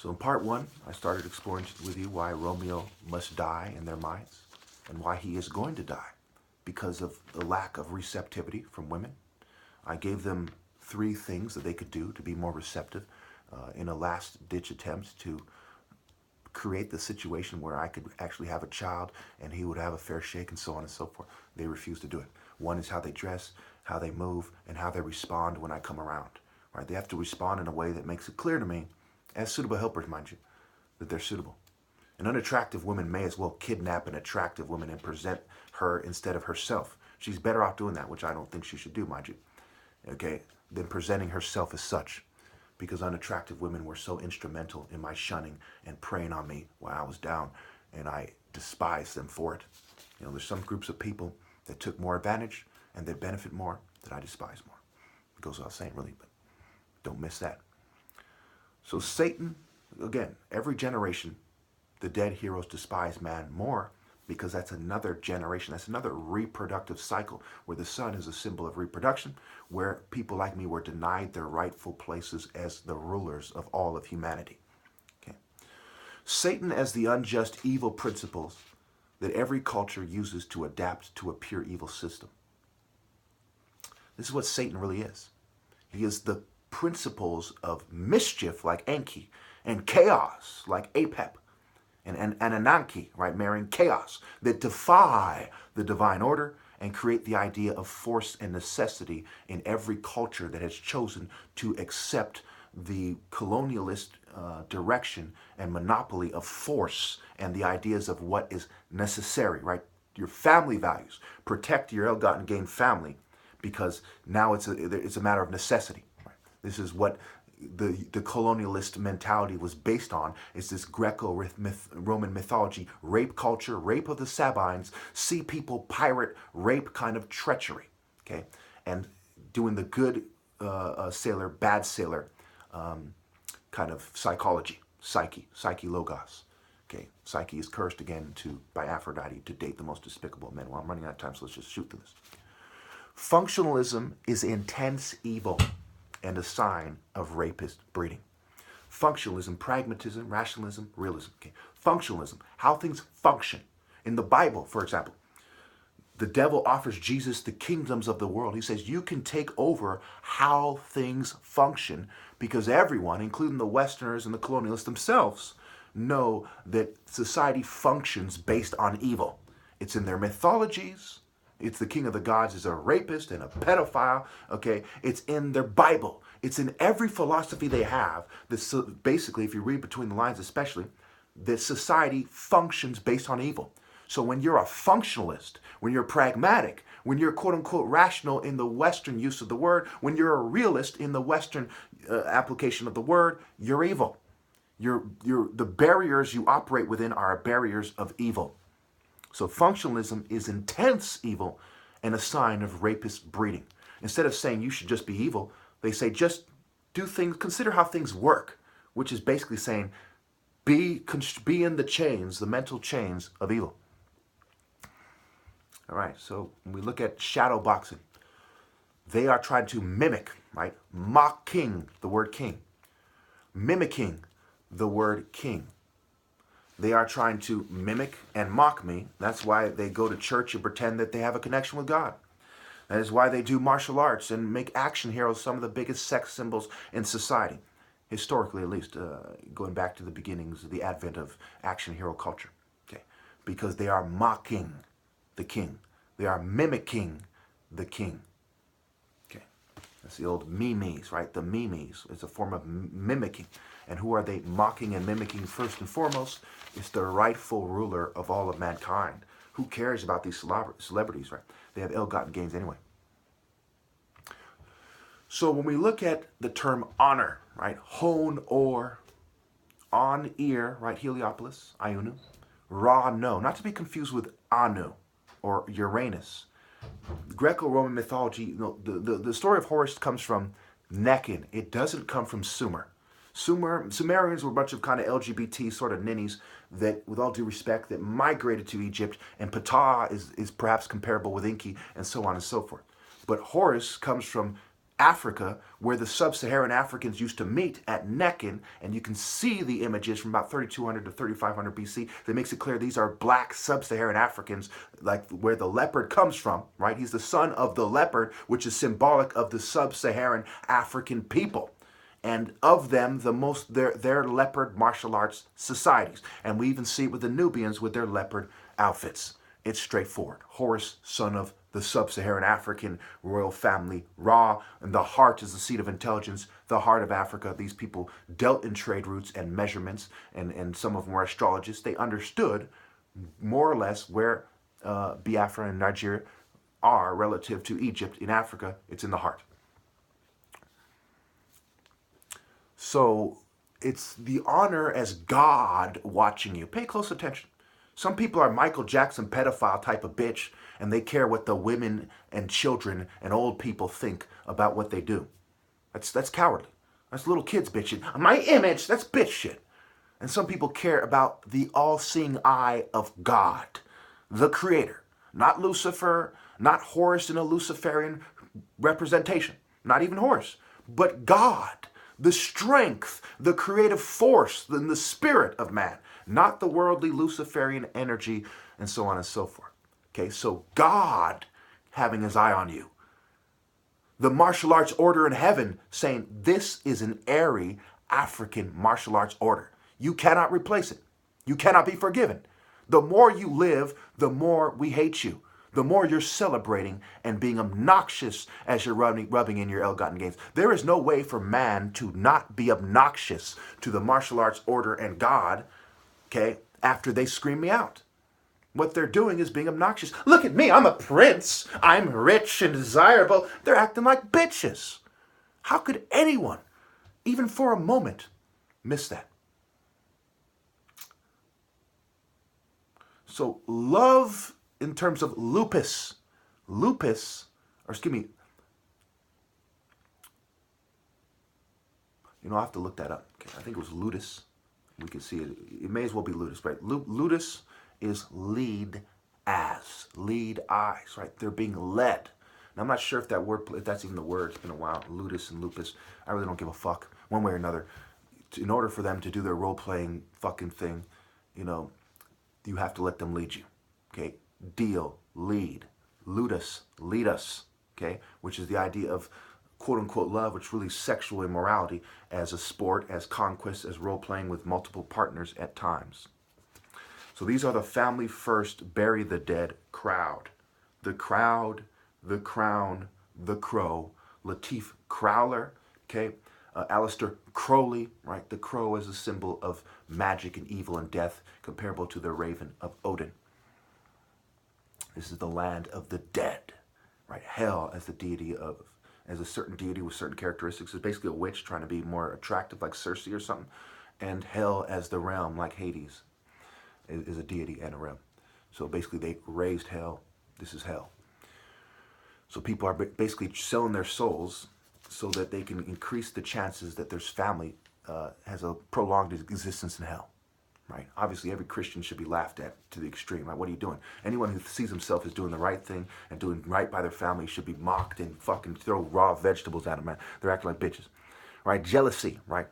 So in part one, I started exploring with you why Romeo must die in their minds and why he is going to die because of the lack of receptivity from women. I gave them 3 things that they could do to be more receptive in a last-ditch attempt to create the situation where I could actually have a child and he would have a fair shake and so on and so forth. They refused to do it. One is how they dress, how they move, and how they respond when I come around. Right? They have to respond in a way that makes it clear to me, as suitable helpers, mind you, that they're suitable. An unattractive woman may as well kidnap an attractive woman and present her instead of herself. She's better off doing that, which I don't think she should do, mind you, okay, than presenting herself as such. Because unattractive women were so instrumental in my shunning and preying on me while I was down, and I despise them for it. You know, there's some groups of people that took more advantage and that benefit more that I despise more. It goes without saying, really, but don't miss that. So Satan, again, every generation, the dead heroes despise man more because that's another generation, that's another reproductive cycle where the sun is a symbol of reproduction, where people like me were denied their rightful places as the rulers of all of humanity. Okay. Satan as the unjust evil principles that every culture uses to adapt to a pure evil system. This is what Satan really is. He is the principles of mischief like Enki and chaos like Apep and Ananke, right, marrying chaos, that defy the divine order and create the idea of force and necessity in every culture that has chosen to accept the colonialist direction and monopoly of force and the ideas of what is necessary, right? Your family values. Protect your ill-gotten gain family because now it's a matter of necessity. Right? This is what the colonialist mentality was based on. It's this Greco Roman mythology, rape culture, rape of the Sabines, sea people, pirate, rape kind of treachery, okay? And doing the good sailor, bad sailor kind of psychology, psyche logos. Okay, Psyche is cursed again by Aphrodite to date the most despicable of men. Well, I'm running out of time, so let's just shoot through this. Functionalism is intense evil and a sign of rapist breeding. Functionalism, pragmatism, rationalism, realism. Okay. Functionalism, how things function. In the Bible, for example, the devil offers Jesus the kingdoms of the world. He says, you can take over how things function because everyone, including the Westerners and the colonialists themselves, know that society functions based on evil. It's in their mythologies. It's the king of the gods is a rapist and a pedophile, okay? It's in their Bible. It's in every philosophy they have. This, basically, if you read between the lines especially, that society functions based on evil. So when you're a functionalist, when you're pragmatic, when you're quote-unquote rational in the Western use of the word, when you're a realist in the Western application of the word, you're evil. The barriers you operate within are barriers of evil. So functionalism is intense evil and a sign of rapist breeding. Instead of saying you should just be evil, they say just do things, consider how things work, which is basically saying be in the chains, the mental chains of evil. All right, so when we look at shadow boxing, they are trying to mimic, right? Mocking the word king, mimicking the word king. They are trying to mimic and mock me. That's why they go to church and pretend that they have a connection with God. That is why they do martial arts and make action heroes some of the biggest sex symbols in society, historically at least, going back to the beginnings of the advent of action hero culture. Okay, because they are mocking the king. They are mimicking the king. Okay, that's the old memes, right? The memes. It's a form of mimicking. And who are they mocking and mimicking first and foremost? It's the rightful ruler of all of mankind. Who cares about these celebrities, right? They have ill-gotten gains anyway. So when we look at the term honor, right? Hone or, on ear, right? Heliopolis, Ionu. Ra no, not to be confused with Anu or Uranus. Greco Roman mythology, you know, the story of Horus comes from Nekhen. It doesn't come from Sumer. Sumerians were a bunch of kind of LGBT sort of ninnies that, with all due respect, that migrated to Egypt, and Ptah is perhaps comparable with Enki, and so on and so forth. But Horus comes from Africa, where the sub-Saharan Africans used to meet at Necken, and you can see the images from about 3200 to 3500 BC. That makes it clear these are black sub-Saharan Africans, like where the leopard comes from, right? He's the son of the leopard, which is symbolic of the sub-Saharan African people. And of them, the most, their leopard martial arts societies. And we even see it with the Nubians with their leopard outfits. It's straightforward. Horus, son of the sub-Saharan African royal family, Ra, and the heart is the seat of intelligence, the heart of Africa. These people dealt in trade routes and measurements, and some of them were astrologists. They understood more or less where Biafra and Nigeria are relative to Egypt. In Africa, it's in the heart. So it's the honor as God watching you. Pay close attention. Some people are Michael Jackson pedophile type of bitch, and they care what the women and children and old people think about what they do. That's cowardly. That's little kids bitching. My image, that's bitch shit. And some people care about the all-seeing eye of God, the creator. Not Lucifer, not Horus in a Luciferian representation. Not even Horus, but God. The strength, the creative force, the spirit of man, not the worldly Luciferian energy, and so on and so forth. Okay, so God having his eye on you. The martial arts order in heaven saying this is an airy African martial arts order. You cannot replace it. You cannot be forgiven. The more you live, the more we hate you. The more you're celebrating and being obnoxious as you're rubbing in your ill-gotten gains. There is no way for man to not be obnoxious to the martial arts order and God, okay, after they scream me out. What they're doing is being obnoxious. Look at me, I'm a prince. I'm rich and desirable. They're acting like bitches. How could anyone, even for a moment, miss that? So love in terms of lupus, or excuse me, I have to look that up. Okay, I think it was ludus. We can see it. It may as well be ludus, right? Ludus is lead eyes, right? They're being led. Now, I'm not sure if that's even the word. It's been a while. Ludus and lupus. I really don't give a fuck one way or another. In order for them to do their role-playing fucking thing, you have to let them lead you. Okay? Deal, lead, ludus, lead us, okay, which is the idea of quote-unquote love, which really is sexual immorality as a sport, as conquest, as role-playing with multiple partners at times. So these are the family first, bury the dead crowd. The crowd, the crown, the crow, Latif Crowler, okay, Aleister Crowley, right, the crow is a symbol of magic and evil and death, comparable to the raven of Odin. This is the land of the dead, right? Hell as as a certain deity with certain characteristics. It's basically a witch trying to be more attractive, like Circe or something. And hell as the realm, like Hades, is a deity and a realm. So basically they raised hell. This is hell. So people are basically selling their souls so that they can increase the chances that their family has a prolonged existence in hell. Right? Obviously, every Christian should be laughed at to the extreme. Right? What are you doing? Anyone who sees himself as doing the right thing and doing right by their family should be mocked and fucking throw raw vegetables at them, man. They're acting like bitches. Right? Jealousy, right?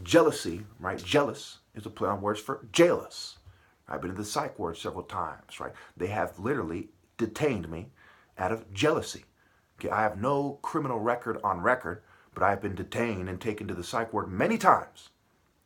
Jealousy, right? Jealous is a play on words for jailous. I've been in the psych ward several times, right? They have literally detained me out of jealousy. Okay, I have no criminal record on record, but I've been detained and taken to the psych ward many times.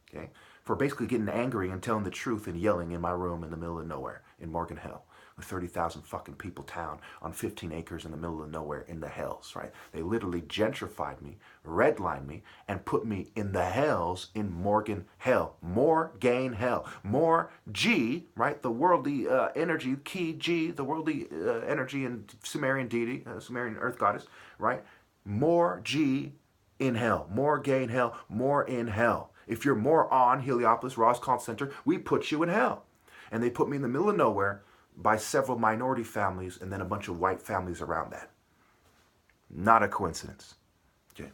Okay? For basically getting angry and telling the truth and yelling in my room in the middle of nowhere in Morgan Hill, a 30,000 fucking people town on 15 acres in the middle of nowhere in the hells, right? They literally gentrified me, redlined me, and put me in the hells in Morgan Hell. Morgain Hell. More G, right? The worldly energy, key G, the worldly energy and Sumerian deity, Sumerian earth goddess, right? More G in hell. Morgain Hell. More in hell. If you're more on Heliopolis, Ross Call Center, we put you in hell. And they put me in the middle of nowhere by several minority families and then a bunch of white families around that. Not a coincidence. Okay.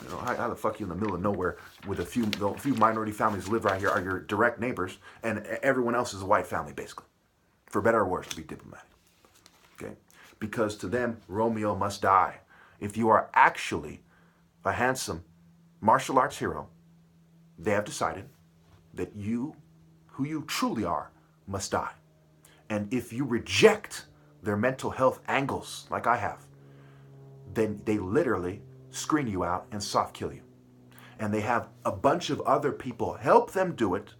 How the fuck you in the middle of nowhere with the few minority families live right here are your direct neighbors and everyone else is a white family, basically. For better or worse, to be diplomatic. Okay. Because to them, Romeo must die. If you are actually a handsome martial arts hero, they have decided that you, who you truly are, must die. And if you reject their mental health angles, like I have, then they literally screen you out and soft kill you. And they have a bunch of other people help them do it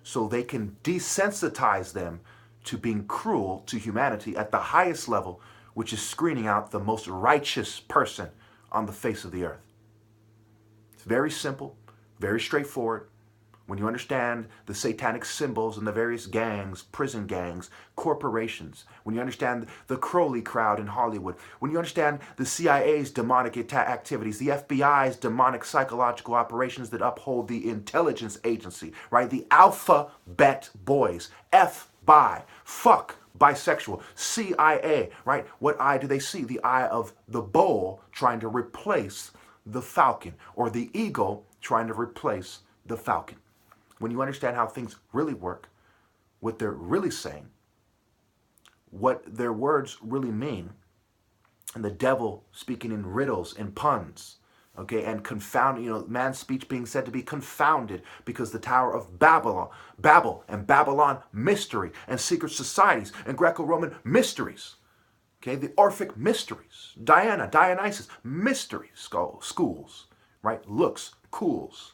so they can desensitize them to being cruel to humanity at the highest level, which is screening out the most righteous person on the face of the earth. It's very simple, very straightforward. When you understand the satanic symbols and the various gangs, prison gangs, corporations, when you understand the Crowley crowd in Hollywood, when you understand the CIA's demonic activities, the FBI's demonic psychological operations that uphold the intelligence agency, right? The alphabet boys, F by, fuck, bisexual, CIA, right? What eye do they see? The eye of the bull trying to replace the falcon, or the eagle trying to replace the falcon. When you understand how things really work, what they're really saying, what their words really mean, and the devil speaking in riddles and puns, okay, and confounding, man's speech being said to be confounded because the Tower of Babel and Babylon mystery and secret societies and Greco Roman mysteries, okay, the Orphic mysteries, Dionysus mystery schools, right, looks, cools,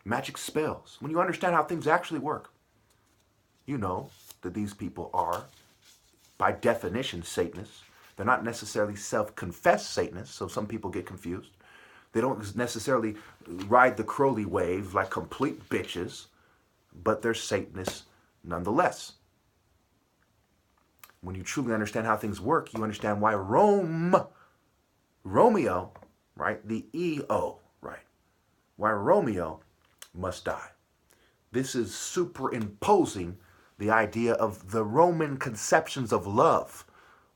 magic spells. When you understand how things actually work, you know that these people are, by definition, Satanists. They're not necessarily self-confessed Satanists, so some people get confused. They don't necessarily ride the Crowley wave like complete bitches, but they're Satanists nonetheless. When you truly understand how things work, you understand why Romeo, right, the EO, right, why Romeo must die. This is superimposing the idea of the Roman conceptions of love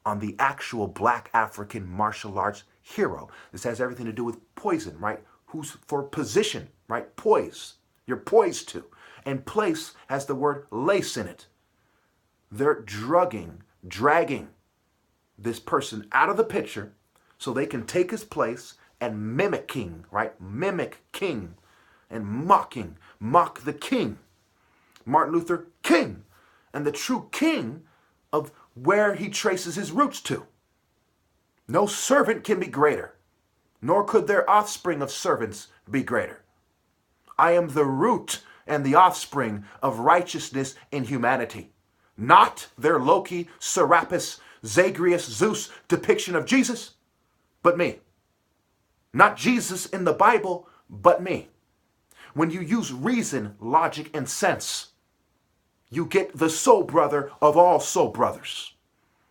on the actual black African martial arts hero. This has everything to do with poison, right? Who's for position, right? Poise. You're poised to. And place has the word lace in it. They're dragging this person out of the picture so they can take his place and mimicking, right? Mimic king and mock the king, Martin Luther King, and the true king of where he traces his roots to. No servant can be greater, nor could their offspring of servants be greater. I am the root and the offspring of righteousness in humanity, not their Loki, Serapis, Zagreus, Zeus depiction of Jesus, but me. Not Jesus in the Bible, but me. When you use reason, logic, and sense, you get the soul brother of all soul brothers,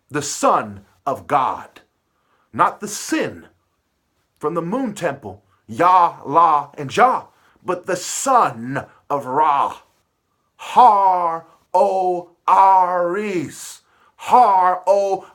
the Son of God, not the sin from the moon temple, Yah, La, and Jah, but the Son of Ra, Har-O-Ares, Har-O-Araz.